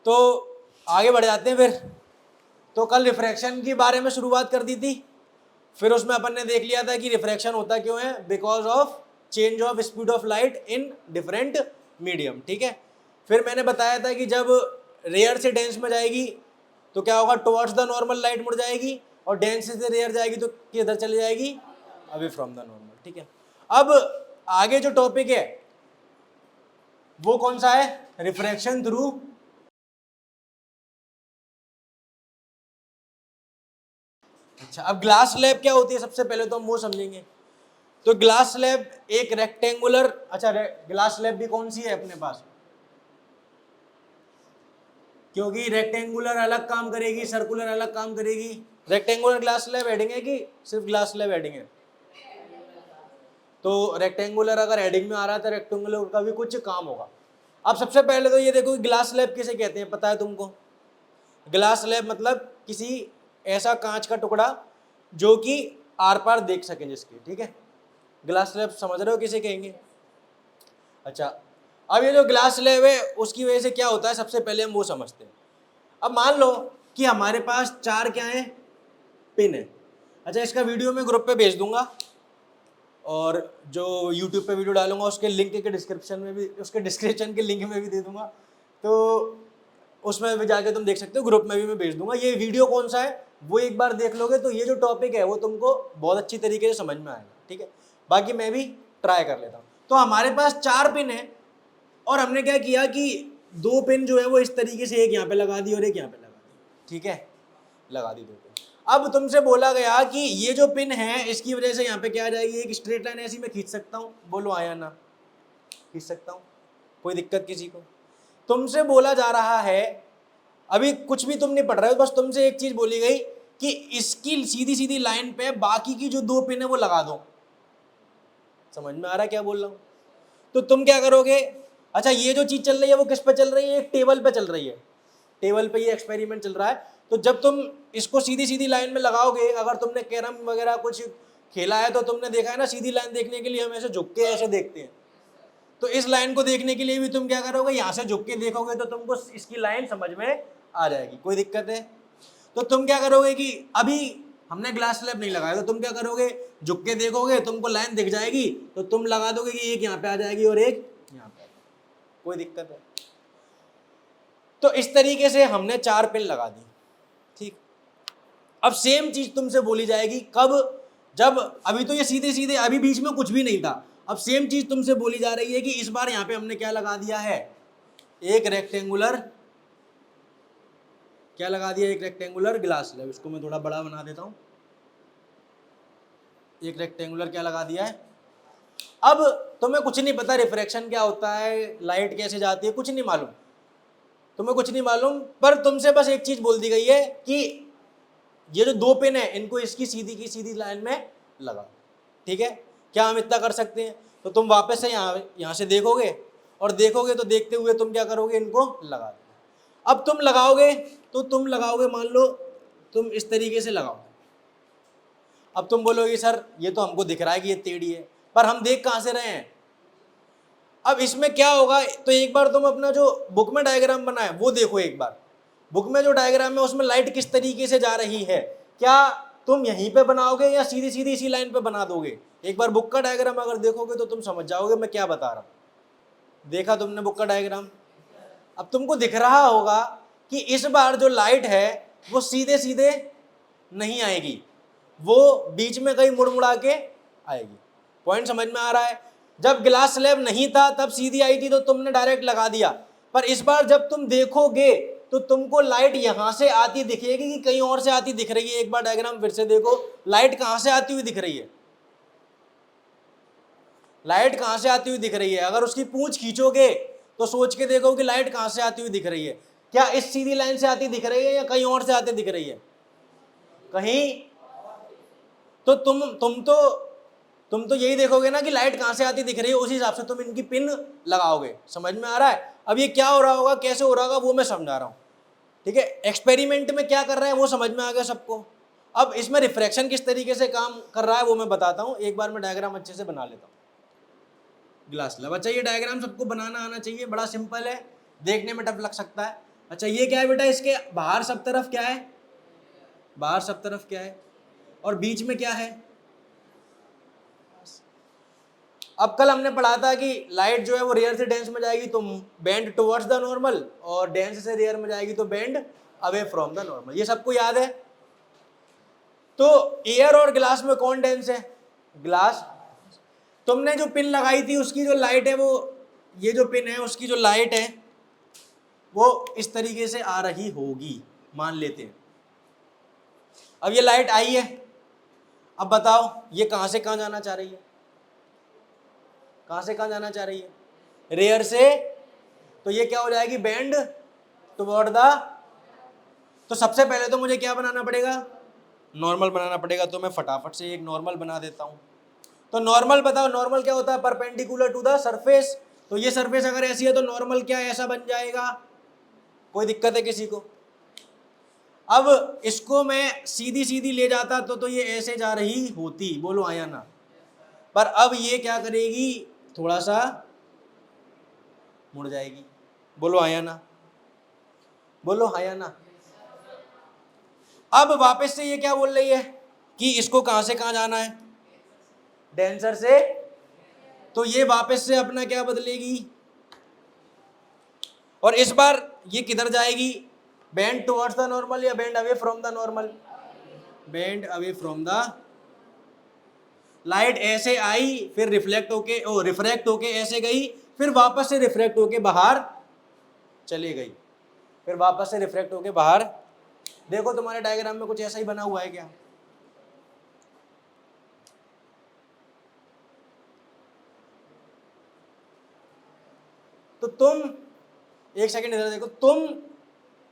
तो आगे बढ़ जाते हैं फिर। तो कल रिफ्रैक्शन के बारे में शुरुआत कर दी थी, फिर उसमें अपन ने देख लिया था कि रिफ्रैक्शन होता क्यों है, because of change of speed of light in different medium. ठीक है, फिर मैंने बताया था कि जब रेयर से डेंस में जाएगी तो क्या होगा, टुवर्ड्स द नॉर्मल लाइट मुड़ जाएगी, और डेंस से रेयर जाएगी तो किधर चली जाएगी, अवे फ्रॉम द नॉर्मल। ठीक है, अब आगे जो टॉपिक है वो कौन सा है, रिफ्रैक्शन थ्रू अच्छा, अब ग्लास स्लैब क्या होती है सबसे पहले तो हम वो समझेंगे। तो ग्लास स्लैब एक रेक्टेंगुलर, अच्छा ग्लास स्लैब भी कौन सी है अपने पास, क्योंकि रेक्टेंगुलर अलग काम करेगी, सर्कुलर अलग काम करेगी। रेक्टेंगुलर ग्लास स्लैब हेडिंग है कि सिर्फ ग्लास स्लैब हेडिंग है, तो रेक्टेंगुलर अगर हेडिंग में आ रहा है तो रेक्टेंगुलर का भी कुछ काम होगा। अब सबसे पहले तो ये देखो ग्लास स्लैब किसे कहते हैं, पता है तुमको? ग्लास स्लैब मतलब किसी ऐसा कांच का टुकड़ा जो कि आर पार देख सके जिसके। ठीक है, ग्लास स्लैब समझ रहे हो किसे कहेंगे? अच्छा, अब ये जो ग्लास स्लैब है उसकी वजह से क्या होता है सबसे पहले हम वो समझते हैं। अब मान लो कि हमारे पास 4 क्या है, पिन है। अच्छा, इसका वीडियो मैं ग्रुप पे भेज दूंगा, और जो यूट्यूब पे वीडियो डालूंगा उसके लिंक के डिस्क्रिप्शन में भी, उसके डिस्क्रिप्शन के लिंक में भी दे दूंगा, तो उसमें भी जाके तुम देख सकते हो, ग्रुप में भी मैं भेज दूंगा। ये वीडियो कौन सा है वो एक बार देख लोगे तो ये जो टॉपिक है वो तुमको बहुत अच्छी तरीके से समझ में आएगा। ठीक है, बाकी मैं भी ट्राई कर लेता हूँ। तो हमारे पास 4 पिन है, और हमने क्या किया कि 2 पिन जो है वो इस तरीके से, एक यहाँ पे लगा दी और एक यहाँ पे लगा दी। ठीक है, लगा दी 2 पिन। अब तुमसे बोला गया कि ये जो पिन है इसकी वजह से यहाँ पे क्या आ जाएगी, एक स्ट्रेट लाइन ऐसी मैं खींच सकता हूँ, बोलो आया ना, खींच सकता हूँ, कोई दिक्कत किसी को? तुमसे बोला जा रहा है, अभी कुछ भी तुम नहीं पढ़ रहे हो, बस तुमसे एक चीज बोली गई कि इसकी सीधी सीधी लाइन पे बाकी की जो 2 पिन है वो लगा दो। समझ में आ रहा है क्या बोल रहा हूँ? तो तुम क्या करोगे, अच्छा ये जो चीज चल रही है वो किस पे चल रही है, एक टेबल पे चल रही है, टेबल पे ये एक्सपेरिमेंट चल रहा है। तो जब तुम इसको सीधी सीधी लाइन में लगाओगे, अगर तुमने कैरम वगैरह कुछ खेला है तो तुमने देखा है ना, सीधी लाइन देखने के लिए हम ऐसे झुक के ऐसे देखते हैं, तो इस लाइन को देखने के लिए भी तुम क्या करोगे, यहाँ से झुक के देखोगे तो तुमको इसकी लाइन समझ में आ जाएगी। कोई दिक्कत है? तो तुम क्या करोगे कि अभी हमने ग्लास स्लैब नहीं लगाया, तो तुम क्या करोगे, झुक के देखोगे, तुमको लाइन दिख जाएगी तो तुम लगा दोगे कि एक यहाँ पे आ जाएगी और एक यहाँ पे। कोई दिक्कत है? तो इस तरीके से हमने 4 पिन लगा दी। ठीक, अब सेम चीज तुमसे बोली जाएगी कब, जब अभी तो ये सीधे सीधे, अभी बीच में कुछ भी नहीं था, अब सेम चीज तुमसे बोली जा रही है कि इस बार यहाँ पे हमने क्या लगा दिया है, एक रेक्टेंगुलर, क्या लगा दिया, एक रेक्टेंगुलर ग्लास स्लैब। इसको मैं थोड़ा बड़ा बना देता हूं, एक रेक्टेंगुलर क्या लगा दिया है। अब तुम्हें कुछ नहीं पता रिफ्रैक्शन क्या होता है, लाइट कैसे जाती है, कुछ नहीं मालूम, तुम्हें कुछ नहीं मालूम, पर तुमसे बस एक चीज बोल दी गई है कि ये जो 2 पिन है इनको इसकी सीधी की सीधी लाइन में लगा। ठीक है, क्या हम इतना कर सकते हैं? तो तुम वापस से यहाँ से देखोगे, और देखोगे तो देखते हुए तुम क्या करोगे, इनको लगा दो। अब तुम लगाओगे तो तुम लगाओगे, मान लो तुम इस तरीके से लगाओ। अब तुम बोलोगे सर ये तो हमको दिख रहा है कि ये टेढ़ी है, पर हम देख कहाँ से रहे हैं? अब इसमें क्या होगा, तो एक बार तुम अपना जो बुक में डायग्राम बना है वो देखो, एक बार बुक में जो डायग्राम है उसमें लाइट किस तरीके से जा रही है, क्या तुम यहीं पे बनाओगे या सीधी सीधी इसी लाइन पे बना दोगे? एक बार बुक का डायग्राम अगर देखोगे तो तुम समझ जाओगे मैं क्या बता रहा हूं। देखा तुमने बुक का डायग्राम? अब तुमको दिख रहा होगा कि इस बार जो लाइट है वो सीधे सीधे नहीं आएगी, वो बीच में कहीं मुड़ मुड़ा के आएगी। पॉइंट समझ में आ रहा है? जब ग्लास स्लैब नहीं था तब सीधी आई थी तो तुमने डायरेक्ट लगा दिया, पर इस बार जब तुम देखोगे तो तुमको लाइट यहां से आती दिखेगी कि कहीं और से आती दिख रही है। एक बार डायग्राम फिर से देखो, लाइट कहां से आती हुई दिख रही है, लाइट कहां से आती हुई दिख रही है? अगर उसकी पूंछ खींचोगे तो सोच के देखो कि लाइट कहां से आती हुई दिख रही है, क्या इस सीधी लाइन से आती दिख रही है या कहीं और से आती दिख रही है? कहीं, तो तुम तो यही देखोगे ना कि लाइट कहां से आती दिख रही है, उसी हिसाब से तुम इनकी पिन लगाओगे। समझ में आ रहा है? अब ये क्या हो रहा होगा, कैसे हो रहा होगा, वो मैं समझा रहा हूं। ठीक है, एक्सपेरिमेंट में क्या कर रहे हैं वो समझ में आ गया सबको। अब इसमें रिफ्रैक्शन किस तरीके से काम कर रहा है वो मैं बताता हूं। एक बार मैं डायग्राम अच्छे से बना लेता हूं। ग्लास स्लैब, अच्छा ये डायग्राम सबको बनाना आना चाहिए, बड़ा सिंपल है, देखने में टफ लग सकता है, अच्छा ये क्या है बेटा, इसके बाहर सब तरफ क्या है, बाहर सब तरफ क्या है, और बीच में क्या है। अब कल हमने पढ़ा था कि लाइट जो है वो रेयर से डेंस में जाएगी तो बेंड टुवर्ड्स द नॉर्मल, और डेंस से रेयर में जाएगी तो bend away from the normal. ये सबको याद है। तो एयर और ग्लास में कौन डेंस है, ग्लास। तुमने जो पिन लगाई थी उसकी जो लाइट है वो, ये जो पिन है उसकी जो लाइट है वो इस तरीके से आ रही होगी, मान लेते हैं। अब ये लाइट आई है, अब बताओ ये कहां से कहां जाना चाह रही है, कहां से कहां जाना चाह रही है, रेयर से, तो ये क्या हो जाएगी, बेंड टुवर्ड द। तो सबसे पहले तो मुझे क्या बनाना पड़ेगा, नॉर्मल बनाना पड़ेगा। तो मैं फटाफट से एक नॉर्मल बना देता हूं। तो नॉर्मल बताओ, नॉर्मल क्या होता है, परपेंडिकुलर टू द सरफेस। तो ये सरफेस अगर ऐसी है तो नॉर्मल क्या ऐसा बन जाएगा, कोई दिक्कत है किसी को। अब इसको मैं सीधी सीधी ले जाता तो ये ऐसे जा रही होती, बोलो आया ना। पर अब ये क्या करेगी, थोड़ा सा मुड़ जाएगी, बोलो आया ना, बोलो आया ना। अब वापस से ये क्या बोल रही है कि इसको कहां से कहां जाना है, डेंसर से, तो ये वापस से अपना क्या बदलेगी, और इस बार ये किधर जाएगी, बेंड टुवर्ड्स द नॉर्मल या bend away from the normal, bend away from the. Light ऐसे आई, फिर रिफ्लेक्ट होके रिफ्रैक्ट होके ऐसे गई, फिर वापस से रिफ्रैक्ट होके बाहर चली गई, फिर वापस से रिफ्रैक्ट होके बाहर। देखो तुम्हारे डायग्राम में कुछ ऐसा ही बना हुआ है क्या, तो तुम एक सेकंड इधर देखो, तुम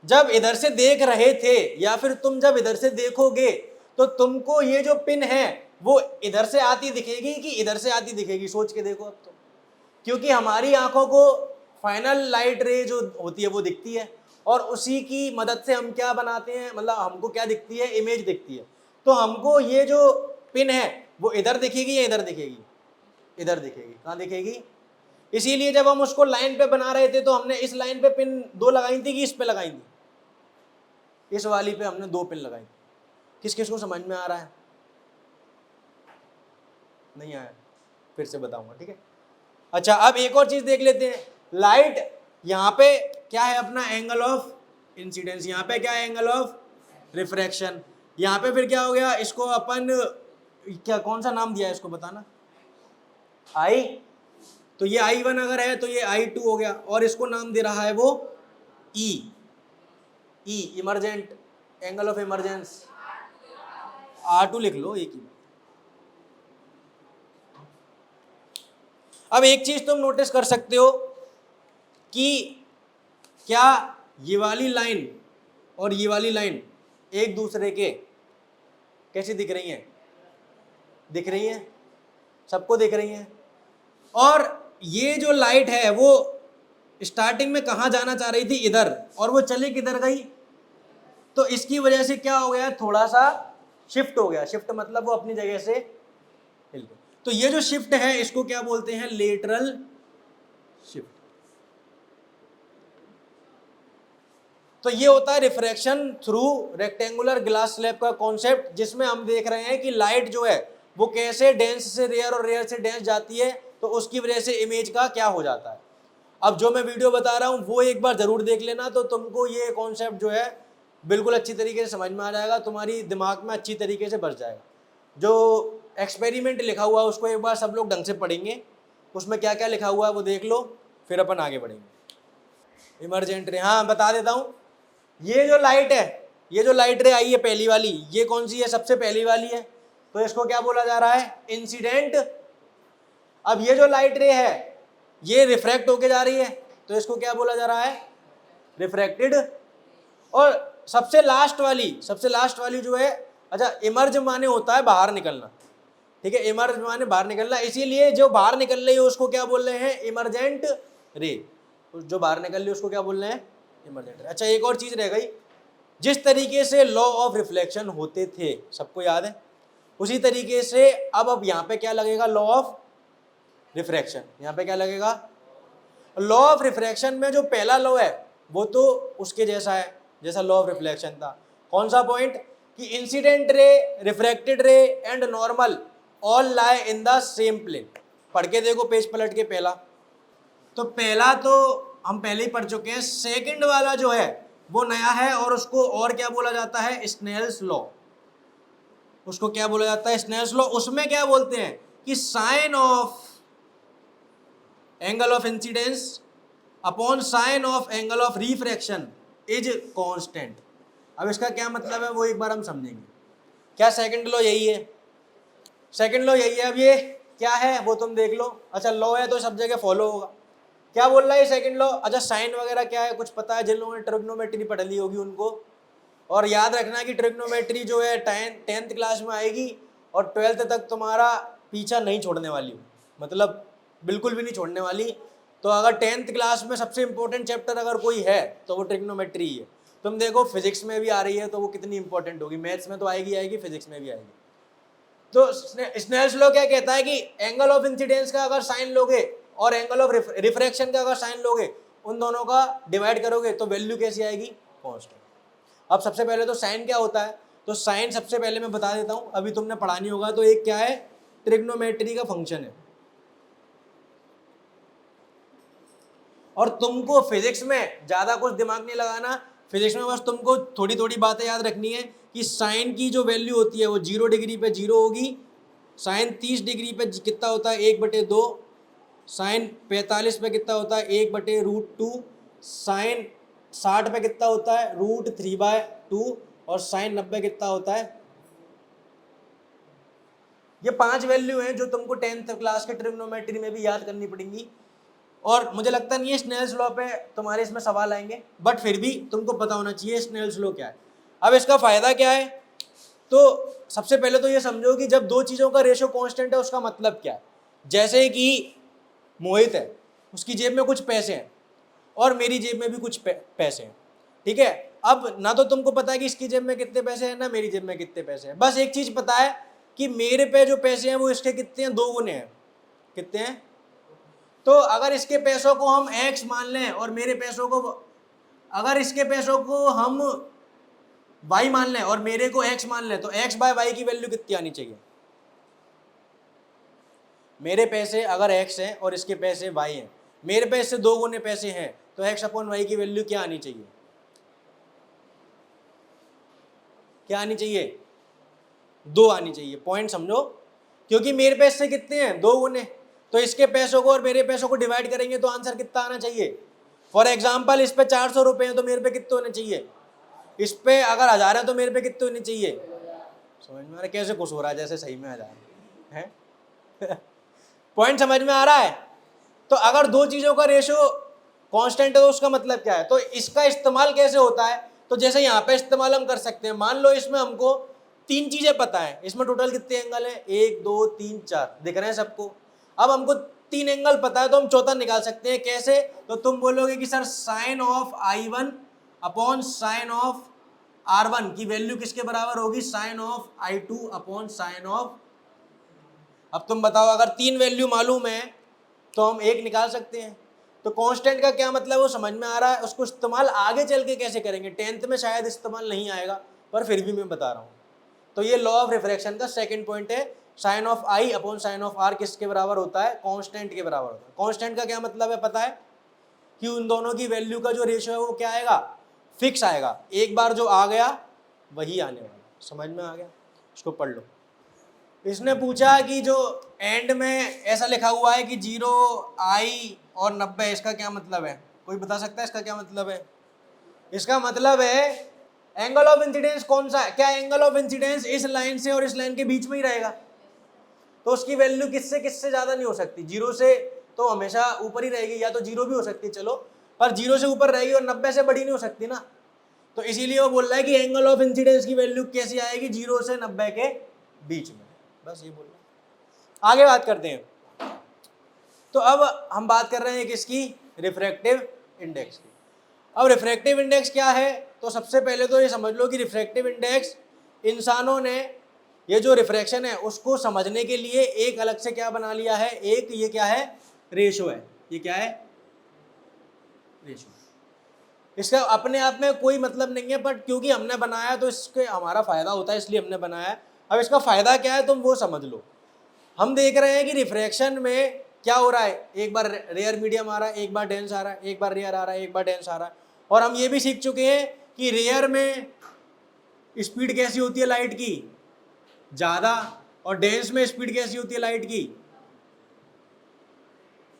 जब इधर से देख रहे थे या फिर तुम जब इधर से देखोगे तो तुमको ये जो पिन है वो इधर से आती दिखेगी कि इधर से आती दिखेगी, सोच के देखो अब तो। क्योंकि हमारी आंखों को फाइनल लाइट रे जो होती है वो दिखती है, और उसी की मदद से हम क्या बनाते हैं, मतलब हमको क्या दिखती है, इमेज दिखती है। तो हमको ये जो पिन है वो इधर दिखेगी या इधर दिखेगी, इधर दिखेगी। कहाँ दिखेगी, इसीलिए जब हम उसको लाइन पे बना रहे थे तो हमने इस लाइन पे पिन 2 लगाई थी कि इस पे लगाई थी, इस वाली पे हमने 2 पिन लगाई। किस किस को समझ में आ रहा है, नहीं आया, फिर से बताऊंगा, ठीक है। अच्छा अब एक और चीज देख लेते हैं, लाइट यहाँ पे क्या है अपना एंगल ऑफ इंसिडेंस, यहाँ पे क्या है एंगल ऑफ रिफ्रैक्शन, यहाँ पे फिर क्या हो गया, इसको अपन क्या कौन सा नाम दिया है इसको बताना, आई। तो ये I1 अगर है तो ये I2 हो गया, और इसको नाम दे रहा है वो E, emergent, angle of emergence, R2 लिख लो एक ही। अब एक चीज तुम नोटिस कर सकते हो कि क्या ये वाली लाइन और ये वाली लाइन एक दूसरे के कैसी दिख रही हैं, दिख रही हैं, सबको दिख रही हैं। और ये जो लाइट है वो स्टार्टिंग में कहाँ जाना चाह रही थी, इधर, और वो चली किधर गई, तो इसकी वजह से क्या हो गया, थोड़ा सा शिफ्ट हो गया। शिफ्ट मतलब वो अपनी जगह से हिल गई। तो ये जो शिफ्ट है इसको क्या बोलते हैं, लेटरल शिफ्ट। तो ये होता है refraction through rectangular glass slab का कॉन्सेप्ट, जिसमें हम देख रहे हैं कि लाइट जो है वो कैसे डेंस से रेयर और रेयर से डेंस जाती है, तो उसकी वजह से इमेज का क्या हो जाता है। अब जो मैं वीडियो बता रहा हूं वो एक बार जरूर देख लेना, तो तुमको ये कॉन्सेप्ट जो है बिल्कुल अच्छी तरीके से समझ में आ जाएगा, तुम्हारी दिमाग में अच्छी तरीके से बस जाएगा। जो एक्सपेरिमेंट लिखा हुआ है उसको एक बार सब लोग ढंग से पढ़ेंगे, उसमें क्या क्या लिखा हुआ है वो देख लो, फिर अपन आगे बढ़ेंगे। इमरजेंट रे, हाँ बता देता हूँ, ये जो लाइट है, ये जो लाइट रे आई है पहली वाली, ये कौन सी है, सबसे पहली वाली है, तो इसको क्या बोला जा रहा है, इंसिडेंट। अब ये जो लाइट रे है ये रिफ्रैक्ट होके जा रही है, तो इसको क्या बोला जा रहा है, रिफ्रैक्टेड। और सबसे लास्ट वाली जो है, अच्छा इमर्ज माने होता है बाहर निकलना, ठीक है, इमर्ज माने बाहर निकलना, इसीलिए जो बाहर निकल रही है उसको क्या बोल रहे हैं, इमरजेंट रे। जो बाहर निकल रही है उसको क्या बोल रहे हैं, इमरजेंट रे। अच्छा एक और चीज रह गई, जिस तरीके से लॉ ऑफ रिफ्लेक्शन होते थे सबको याद है, उसी तरीके से अब यहाँ पे क्या लगेगा, लॉ ऑफ रिफ्रैक्शन। यहाँ पे क्या लगेगा, लॉ ऑफ रिफ्रैक्शन में जो पहला लॉ है वो तो उसके जैसा है जैसा लॉ ऑफ रिफ्लेक्शन था। कौन सा पॉइंट? कि incident ray, refracted ray and normal all lie in the same plane. पढ़ के देखो पेज पलट के पहला। तो पहला तो हम पहले ही पढ़ चुके हैं। सेकंड वाला जो है वो नया है और उसको और क्या बोला जाता है? Snell's law. उसको क्या बोला जाता है? Snell's law. उसमें क्या बोलते हैं कि sine of angle of incidence upon sine of angle of refraction is constant. अब इसका क्या मतलब है वो एक बार हम समझेंगे। क्या सेकंड लॉ यही है? सेकंड लॉ यही है। अब ये क्या है वो तुम देख लो। अच्छा लॉ है तो सब जगह फॉलो होगा। क्या बोल रहा है सेकंड लॉ? अच्छा साइन वगैरह क्या है कुछ पता है? जिन लोगों ने ट्रिग्नोमेट्री पढ़ ली होगी उनको। और याद रखना कि ट्रिग्नोमेट्री जो है 10th क्लास में आएगी और 12th तक तुम्हारा पीछा नहीं छोड़ने वाली हो, मतलब बिल्कुल भी नहीं छोड़ने वाली। तो अगर 10th क्लास में सबसे इंपॉर्टेंट चैप्टर अगर कोई है तो वो ट्रिग्नोमेट्री है। तुम देखो फिजिक्स में भी आ रही है तो वो कितनी इंपॉर्टेंट होगी, मैथ्स में तो आएगी, फिजिक्स में भी आएगी। तो स्नेल्स लॉ क्या कहता है कि एंगल ऑफ इंसिडेंस का अगर साइन लोगे और एंगल ऑफ रिफ्रैक्शन का अगर साइन लोगे, उन दोनों का डिवाइड करोगे तो वैल्यू कैसी आएगी? कांस्टेंट। अब सबसे पहले तो साइन क्या होता है? तो साइन सबसे पहले मैं बता देता हूं, अभी तुमने पढ़ा नहीं होगा। तो एक क्या है? ट्रिग्नोमेट्री का फंक्शन है। और तुमको फिजिक्स में ज्यादा कुछ दिमाग नहीं लगाना। फिजिक्स में बस तुमको थोड़ी थोड़ी बातें याद रखनी है कि साइन की जो वैल्यू होती है वो 0 डिग्री पे 0 होगी। साइन 30 डिग्री पे कितना होता है? 1/2। साइन 45 पे कितना होता है? 1/√2। साइन 60 पे कितना होता है? √3/2। और साइन 90 कितना होता है? ये 5 वैल्यू हैं जो तुमको 10th क्लास के ट्रिग्नोमेट्री में भी याद करनी पड़ेंगी। और मुझे लगता नहीं है स्नेल्स लॉ पे तुम्हारे इसमें सवाल आएंगे, बट फिर भी तुमको पता होना चाहिए स्नेल्स लॉ क्या है। अब इसका फायदा क्या है? तो सबसे पहले तो ये समझो कि जब दो चीजों का रेशियो कांस्टेंट है उसका मतलब क्या है। जैसे कि मोहित है, उसकी जेब में कुछ पैसे हैं और मेरी जेब में भी कुछ पैसे हैं, ठीक है। अब ना तो तुमको पता है कि इसकी जेब में कितने पैसे हैं ना मेरी जेब में कितने पैसे हैं, बस एक चीज पता है कि मेरे पे जो पैसे हैं वो इसके कितने हैं? 2 गुने हैं। कितने हैं? तो अगर इसके पैसों को हम x मान लें और मेरे पैसों को, अगर इसके पैसों को हम y मान लें और मेरे को x मान लें, तो x/y की वैल्यू कितनी आनी चाहिए? मेरे पैसे अगर x हैं और इसके पैसे y हैं, मेरे पैसे 2 गुने पैसे हैं, तो x/y की वैल्यू क्या आनी चाहिए? क्या आनी चाहिए? 2 आनी चाहिए। पॉइंट समझो, क्योंकि मेरे पैसे कितने हैं? 2 गुने। तो इसके पैसों को और मेरे पैसों को डिवाइड करेंगे तो आंसर कितना आना चाहिए? फॉर एग्जाम्पल इस पे 400 रुपए हैं तो मेरे पे कितने होने चाहिए? इस पे अगर 1000 है तो मेरे पे कितने होने चाहिए? समझ में आ रहा है? कैसे खुश हो रहा है जैसे सही में 1000 है। पॉइंट समझ में आ रहा है? तो अगर दो चीजों का रेशियो कांस्टेंट है तो उसका मतलब क्या है? तो इसका इस्तेमाल कैसे होता है? तो जैसे यहाँ पे इस्तेमाल हम कर सकते हैं। मान लो इसमें हमको 3 चीजें पता है, इसमें टोटल कितने एंगल है? 1 2 3 4 दिख रहे हैं सबको। अब हमको 3 एंगल पता है तो हम चौथा निकाल सकते हैं। कैसे? तो तुम बोलोगे कि sir sine of I1 upon sine of R1 की वैल्यू किसके बराबर होगी? Sine of I2 upon sine of. अब तुम बताओ, अगर 3 वैल्यू मालूम है तो हम एक निकाल सकते हैं। तो कांस्टेंट का क्या मतलब वो समझ में आ रहा है। उसको इस्तेमाल आगे चल के कैसे करेंगे 10th में शायद इस्तेमाल नहीं आएगा, पर फिर भी मैं बता रहा हूँ। तो ये लॉ ऑफ रिफ्रैक्शन का सेकंड पॉइंट है। Sine of I upon sine of R किसके बराबर होता है? कांस्टेंट के बराबर होता है। कांस्टेंट का क्या मतलब है पता है? कि उन दोनों की वैल्यू का जो रेशियो है वो क्या आएगा? फिक्स आएगा। एक बार जो आ गया वही आने वाला। समझ में आ गया? इसको पढ़ लो। इसने पूछा कि जो एंड में ऐसा लिखा हुआ है कि 0 I और 90, इसका क्या मतलब है? कोई बता सकता है इसका क्या मतलब है? इसका मतलब है एंगल ऑफ इंसिडेंस कौन सा है? क्या एंगल ऑफ इंसिडेंस इस लाइन से और इस लाइन के बीच में ही रहेगा? तो उसकी वैल्यू किससे किससे ज्यादा नहीं हो सकती। 0 से तो हमेशा ऊपर ही रहेगी, या तो 0 भी हो सकती है चलो, पर 0 से ऊपर रहेगी और 90 से बड़ी नहीं हो सकती ना। तो इसीलिए वो बोल रहा है कि एंगल ऑफ इंसिडेंस की वैल्यू कैसी आएगी? 0 से 90 के बीच में। बस ये बोल रहा है। आगे बात करते हैं। तो अब हम बात कर रहे हैं किसकी? रिफ्रैक्टिव इंडेक्स की। अब रिफ्रैक्टिव इंडेक्स क्या है? तो सबसे पहले तो ये समझ लो कि रिफ्रैक्टिव इंडेक्स इंसानों ने ये जो रिफ्रैक्शन है उसको समझने के लिए एक अलग से क्या बना लिया है? एक ये क्या है? रेशो है। ये क्या है? रेशो। इसका अपने आप में कोई मतलब नहीं है, बट क्योंकि हमने बनाया तो इसके हमारा फायदा होता है, इसलिए हमने बनाया है। अब इसका फायदा क्या है तुम वो समझ लो। हम देख रहे हैं कि रिफ्रैक्शन में क्या हो रहा है, एक बार रेयर मीडियम आ रहा है, एक बार डेंस आ रहा है, एक बार रेयर आ रहा है, एक बार डेंस आ रहा है। और हम ये भी सीख चुके हैं कि रेयर में स्पीड कैसी होती है लाइट की, ज़्यादा, और डेंस में स्पीड कैसी होती है लाइट की,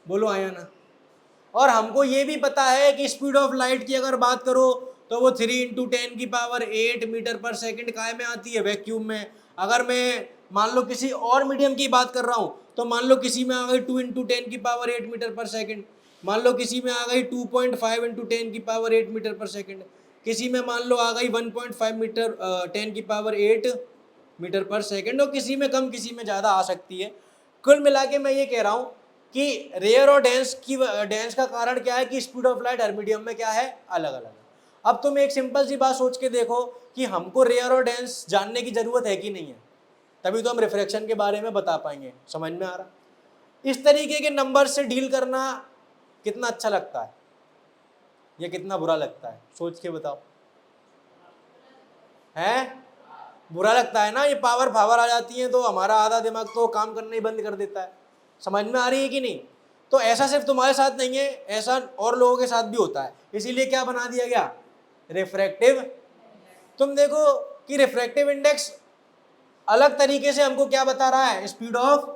बोलो आया ना। और हमको ये भी पता है कि स्पीड ऑफ लाइट की अगर बात करो तो वो 3 × 10⁸ मीटर पर सेकंड काय में आती है, वैक्यूम में। अगर मैं मान लो किसी और मीडियम की बात कर रहा हूँ तो मान लो किसी में आ गई 2 × 10⁸ मीटर पर सेकंड, मान लो किसी में आ गई 2.5 × 10⁸ मीटर पर सेकंड, किसी में मान लो आ गई 1.5 मीटर 10⁸ मीटर पर सेकंड, और किसी में कम किसी में ज़्यादा आ सकती है। कुल मिला के मैं ये कह रहा हूँ कि रेयर और डेंस का कारण क्या है कि speed of light her medium में क्या है, अलग अलग है। अब तुम एक सिंपल सी बात सोच के देखो कि हमको रेयर और डेंस जानने की जरूरत है कि नहीं है, तभी तो हम रिफ्रैक्शन के बारे में बता पाएंगे। समझ में आ रहा? इस तरीके के नंबर से डील करना कितना अच्छा लगता है या कितना बुरा लगता है, सोच के बताओ। है बुरा लगता है ना, ये पावर आ जाती है तो हमारा आधा दिमाग तो काम करना ही बंद कर देता है। समझ में आ रही है कि नहीं? तो ऐसा सिर्फ तुम्हारे साथ नहीं है, ऐसा और लोगों के साथ भी होता है। इसीलिए क्या बना दिया गया, रिफ्रैक्टिव। तुम देखो कि रिफ्रैक्टिव इंडेक्स अलग तरीके से हमको क्या बता रहा है, स्पीड ऑफ,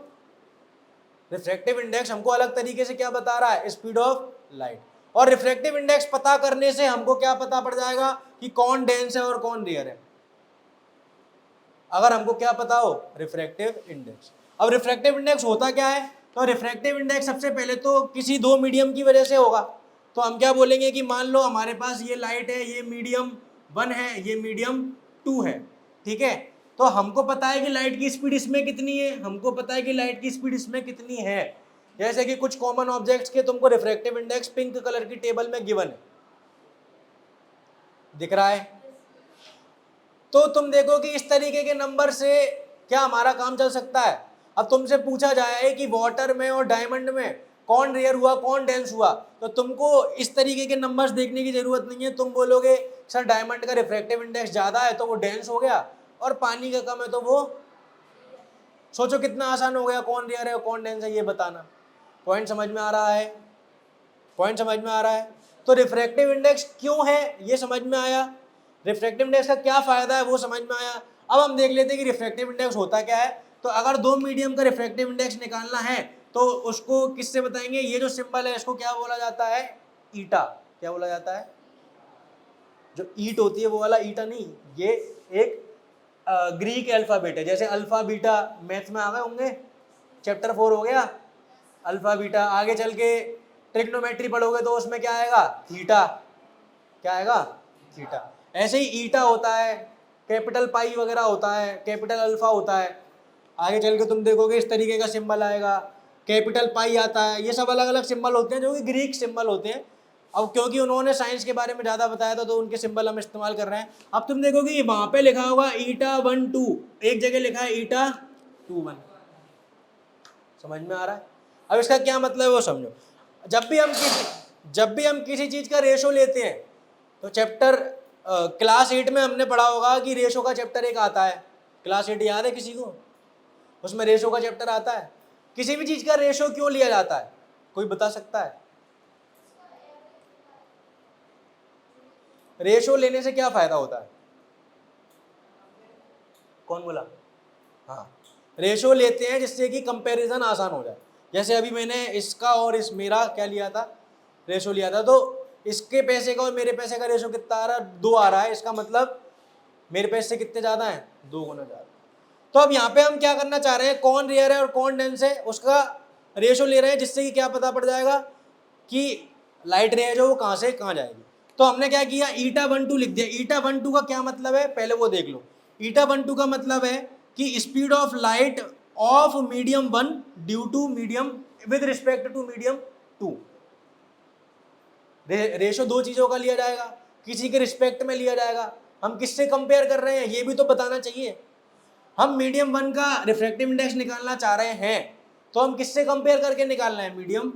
रिफ्रैक्टिव इंडेक्स हमको अलग तरीके से क्या बता रहा है, स्पीड ऑफ लाइट। और रिफ्रैक्टिव इंडेक्स पता करने से हमको क्या पता पड़ जाएगा कि कौन डेंस है और कौन रेयर है, अगर हमको क्या पता हो, रिफ्रैक्टिव इंडेक्स। अब रिफ्रैक्टिव इंडेक्स होता क्या है, तो रिफ्रैक्टिव इंडेक्स सबसे पहले तो किसी दो मीडियम की वजह से होगा। तो हम क्या बोलेंगे कि मान लो हमारे पास ये लाइट है, ये मीडियम 1 है, ये मीडियम 2 है, ठीक है। तो हमको पता है कि लाइट की स्पीड इसमें कितनी है, हमको पता है कि लाइट की स्पीड इसमें कितनी है। जैसे कि कुछ कॉमन ऑब्जेक्ट्स के तुमको रिफ्रैक्टिव इंडेक्स पिंक कलर की टेबल में गिवन है, दिख रहा है। तो तुम देखो कि इस तरीके के नंबर से क्या हमारा काम चल सकता है। अब तुमसे पूछा जाए कि वाटर में और डायमंड में कौन रेयर हुआ कौन डेंस हुआ, तो तुमको इस तरीके के नंबर्स देखने की जरूरत नहीं है। तुम बोलोगे सर डायमंड का रिफ्रैक्टिव इंडेक्स ज़्यादा है तो वो डेंस हो गया, और पानी का कम है तो वो, सोचो कितना आसान हो गया कौन रेयर है और कौन डेंस है ये बताना। पॉइंट समझ में आ रहा है? पॉइंट समझ में आ रहा है? तो रिफ्रैक्टिव इंडेक्स क्यों है ये समझ में आया, रिफ्रैक्टिव इंडेक्स का क्या फायदा है वो समझ में आया। अब हम देख लेते हैं कि रिफ्रैक्टिव इंडेक्स होता क्या है। तो अगर दो मीडियम का रिफ्रैक्टिव इंडेक्स निकालना है तो उसको किससे बताएंगे, ये जो सिंबल है इसको क्या बोला जाता है, ईटा। क्या बोला जाता है, जो ईट होती है वो वाला ईटा नहीं, ये एक ग्रीक अल्फाबेट है। जैसे अल्फा बीटा मैथ में आ गए होंगे, चैप्टर 4 हो गया अल्फा बीटा। आगे चल के ट्रिग्नोमेट्री पढ़ोगे तो उसमें क्या आएगा, थीटा। क्या आएगा, थीटा। ऐसे ही ईटा होता है, कैपिटल पाई वगैरह होता है, कैपिटल अल्फा होता है। आगे चल के तुम देखोगे इस तरीके का सिंबल आएगा, कैपिटल पाई आता है। ये सब अलग अलग सिंबल होते हैं जो कि ग्रीक सिंबल होते हैं। अब क्योंकि उन्होंने साइंस के बारे में ज़्यादा बताया था तो उनके सिंबल हम इस्तेमाल कर रहे हैं। अब तुम देखोगे वहाँ पे लिखा होगा ईटा 1 2, एक जगह लिखा है ईटा 2 1। समझ में आ रहा है? अब इसका क्या मतलब है वो समझो। जब भी हम किसी चीज़ का रेशो लेते हैं तो चैप्टर क्लास 8 में हमने पढ़ा होगा कि रेशो का चैप्टर एक आता है। क्लास 8 याद है किसी को? उसमें रेशो का चैप्टर आता है। किसी भी चीज़ का रेशो क्यों लिया जाता है, कोई बता सकता है? रेशो लेने से क्या फायदा होता है, कौन बोला? हाँ, रेशो लेते हैं जिससे कि कंपैरिजन आसान हो जाए। जैसे अभी मैंने इसका और इस मेरा क्या लिया था, रेशो लिया था। तो इसके पैसे का और मेरे पैसे का रेशो कितना आ रहा है, 2 आ रहा है। इसका मतलब मेरे पैसे से कितने ज़्यादा हैं, 2 गुना ज़्यादा। तो अब यहाँ पे हम क्या करना चाह रहे हैं, कौन रेयर है और कौन डेंस है उसका रेशो ले रहे हैं, जिससे कि क्या पता पड़ जाएगा कि लाइट रे जो वो कहाँ से कहाँ जाएगी। तो हमने क्या किया, ईटा 1 2 लिख दिया। ईटा 1 2 का क्या मतलब है पहले वो देख लो। ईटा 1 2 का मतलब है कि speed of light of medium 1 due to medium with respect to medium 2। Ratio दो चीज़ों का लिया जाएगा, किसी के रिस्पेक्ट में लिया जाएगा। हम किससे कंपेयर कर रहे हैं ये भी तो बताना चाहिए। हम मीडियम 1 का रिफ्रैक्टिव इंडेक्स निकालना चाह रहे हैं तो हम किससे कंपेयर करके निकालना है, मीडियम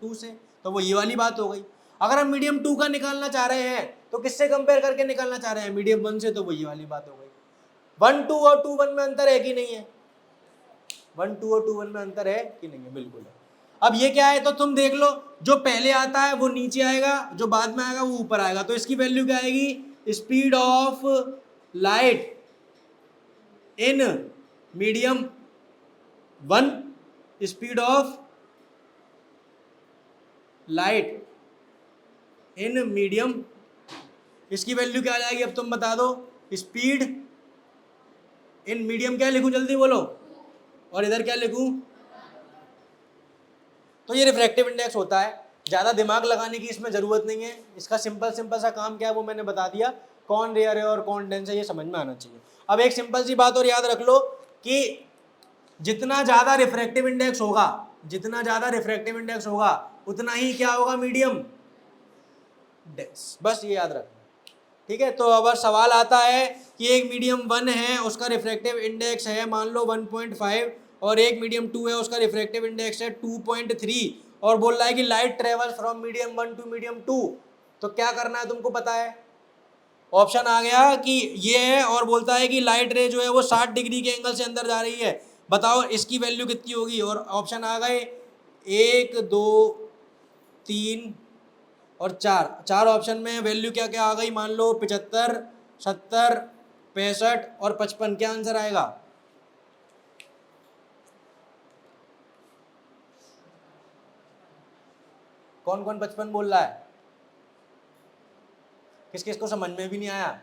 2 से। तो वो ये वाली बात हो गई। अगर हम मीडियम 2 का निकालना चाह रहे हैं तो किससे कंपेयर करके निकालना चाह रहे हैं? मीडियम 1 से। तो वही वाली बात हो गई, 1 2 और 2 1 में अंतर है कि नहीं है? 1 2 और 2 1 में अंतर है कि नहीं है? बिल्कुल है। अब ये क्या है, तो तुम देख लो, जो पहले आता है वो नीचे आएगा, जो बाद में आएगा वो ऊपर आएगा। तो इसकी वैल्यू क्या आएगी? Speed of light in medium 1, speed of light in medium, इसकी वैल्यू क्या आ जाएगी? अब तुम बता दो। स्पीड इन मीडियम क्या लिखूं, जल्दी बोलो, और इधर क्या लिखूं? तो ये रिफ्रैक्टिव इंडेक्स होता है, ज़्यादा दिमाग लगाने की इसमें ज़रूरत नहीं है। इसका सिंपल सा काम क्या है वो मैंने बता दिया, कौन रेयर है और कौन डेंस है ये समझ में आना चाहिए। अब एक सिंपल सी बात और याद रख लो कि जितना ज़्यादा रिफ्रैक्टिव इंडेक्स होगा, जितना ज़्यादा रिफ्रैक्टिव इंडेक्स होगा उतना ही क्या होगा? Medium dense. बस ये याद रखना, ठीक है। तो अगर सवाल आता है कि एक मीडियम 1 है, उसका रिफ्रैक्टिव इंडेक्स है मान लो 1.5, और एक मीडियम 2 है, उसका रिफ्रैक्टिव इंडेक्स है 2.3, और बोल रहा है कि light travels from medium 1 to medium 2, तो क्या करना है तुमको पता है? ऑप्शन आ गया कि ये है, और बोलता है कि लाइट रे जो है वो 60 डिग्री के एंगल से अंदर जा रही है, बताओ इसकी वैल्यू कितनी होगी? और ऑप्शन आ गए 1 2 3 और 4 ऑप्शन में वैल्यू क्या क्या आ गई? मान लो 75 70 65 और 55। क्या आंसर आएगा? कौन कौन 55 बोल रहा है? किस किस को समझ में भी नहीं आया?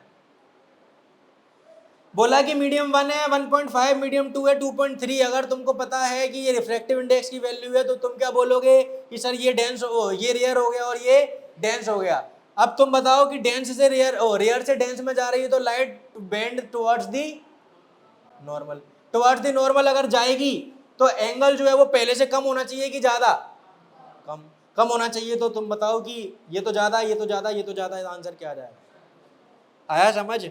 बोला कि मीडियम 1 है 1.5, मीडियम 2 है 2.3। अगर तुमको पता है कि ये रिफ्रैक्टिव इंडेक्स की वैल्यू है तो तुम क्या बोलोगे कि सर ये डेंस ये रेयर हो गया और ये डेंस हो गया। अब तुम बताओ कि डेंस से रेयर रेयर से डेंस में जा रही है तो light bend towards the normal, towards the normal अगर जाएगी तो एंगल जो है वो पहले से कम होना चाहिए कि ज़्यादा? कम होना चाहिए। तो तुम बताओ कि ये तो ज़्यादा, ये तो ज़्यादा, ये तो ज़्यादा, आंसर क्या आ जाएगा? आया समझ?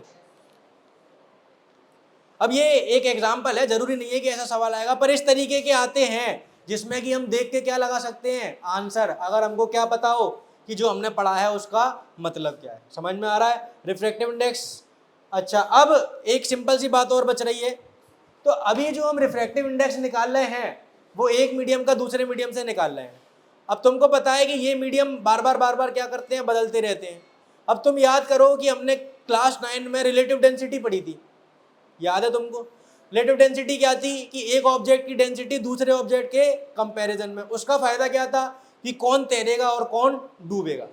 अब ये एक एग्जाम्पल है, जरूरी नहीं है कि ऐसा सवाल आएगा, पर इस तरीके के आते हैं जिसमें कि हम देख के क्या लगा सकते हैं? आंसर। अगर हमको क्या पता हो कि जो हमने पढ़ा है उसका मतलब क्या है। समझ में आ रहा है? Refractive index. अच्छा, अब एक सिंपल सी बात और बच रही है। तो अभी जो हम रिफ्रैक्टिव इंडेक्स निकाल रहे हैं वो एक मीडियम का दूसरे मीडियम से निकाल रहे हैं। अब तुमको पता है कि ये मीडियम बार बार क्या करते हैं? बदलते रहते हैं। अब तुम याद करो कि हमने क्लास 9 में रिलेटिव डेंसिटी पढ़ी थी, याद है तुमको? रिलेटिव डेंसिटी क्या थी? कि एक ऑब्जेक्ट की डेंसिटी दूसरे ऑब्जेक्ट के कंपैरिजन में। उसका फायदा क्या था? कि कौन तैरेगा और कौन डूबेगा।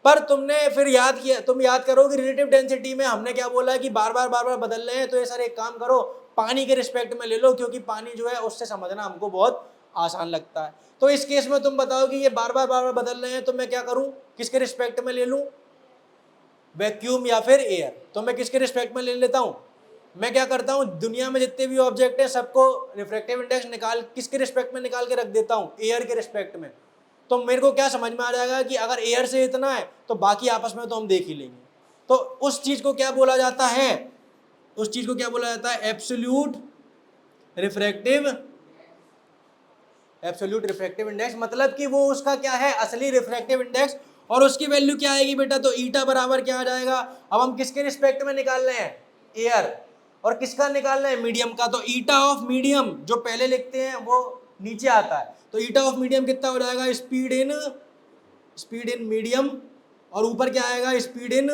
पर तुमने फिर याद किया, तुम याद करो कि रिलेटिव डेंसिटी में हमने क्या बोला कि बार बार बदल रहे हैं, तो ये सर एक काम करो पानी के रिस्पेक्ट में ले लो, क्योंकि पानी जो है उससे समझना हमको बहुत आसान लगता है। तो इस केस में तुम बताओ कि ये बार बार बदल रहे हैं तो मैं क्या करूं? किसके रिस्पेक्ट में ले लूं? वैक्यूम या फिर एयर? तो मैं किसके रिस्पेक्ट में ले लेता हूं? मैं क्या करता हूं, दुनिया में जितने भी ऑब्जेक्ट है सबको रिफ्रैक्टिव इंडेक्स निकाल किसके रिस्पेक्ट में निकाल के रख देता हूं? एयर के रिस्पेक्ट में। तो मेरे को क्या समझ में आ जाएगा कि अगर एयर से इतना है तो बाकी आपस में तो हम देख ही लेंगे। तो उस चीज को क्या बोला जाता है? उस चीज को क्या बोला जाता है? Absolute refractive index. मतलब कि वो उसका क्या है? असली रिफ्रैक्टिव इंडेक्स। और उसकी वैल्यू क्या आएगी बेटा? तो ईटा बराबर क्या आ जाएगा? अब हम किसके रिस्पेक्ट में निकाल रहे हैं? एयर। और किसका निकाल रहे हैं? मीडियम का। तो ईटा ऑफ मीडियम जो पहले लिखते हैं वो नीचे आता है। तो ईटा ऑफ मीडियम कितना हो जाएगा? स्पीड इन मीडियम, और ऊपर क्या आएगा? Speed in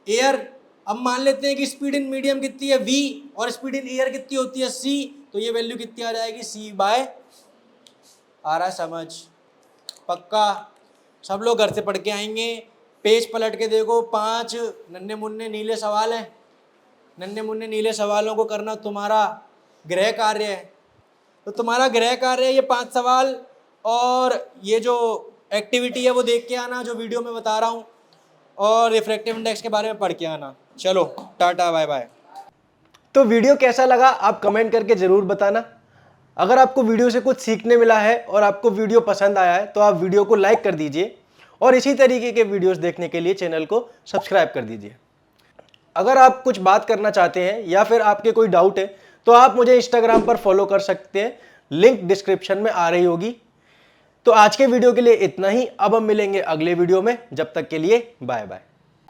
air. अब मान लेते हैं कि स्पीड इन मीडियम कितनी है? v, और स्पीड इन एयर कितनी होती है? c। तो ये वैल्यू कितनी आ जाएगी? c/। आ रहा है समझ? पक्का? सब लोग घर से पढ़ के आएंगे। पेज पलट के देखो, 5 नन्हे मुन्ने नीले सवाल हैं। नन्हे मुन्ने नीले सवालों को करना तुम्हारा गृह कार्य है। तो तुम्हारा गृह कार्य है ये 5 सवाल, और ये जो एक्टिविटी है वो देख के आना जो वीडियो में बता रहा हूँ, और रिफ्रैक्टिव इंडेक्स के बारे में पढ़ के आना। चलो टाटा बाय बाय। तो वीडियो कैसा लगा आप कमेंट करके ज़रूर बताना। अगर आपको वीडियो से कुछ सीखने मिला है और आपको वीडियो पसंद आया है तो आप वीडियो को लाइक कर दीजिए, और इसी तरीके के वीडियोस देखने के लिए चैनल को सब्सक्राइब कर दीजिए। अगर आप कुछ बात करना चाहते हैं या फिर आपके कोई डाउट है तो आप मुझे इंस्टाग्राम पर फॉलो कर सकते हैं, लिंक डिस्क्रिप्शन में आ रही होगी। तो आज के वीडियो के लिए इतना ही। अब हम मिलेंगे अगले वीडियो में, जब तक के लिए बाय बाय।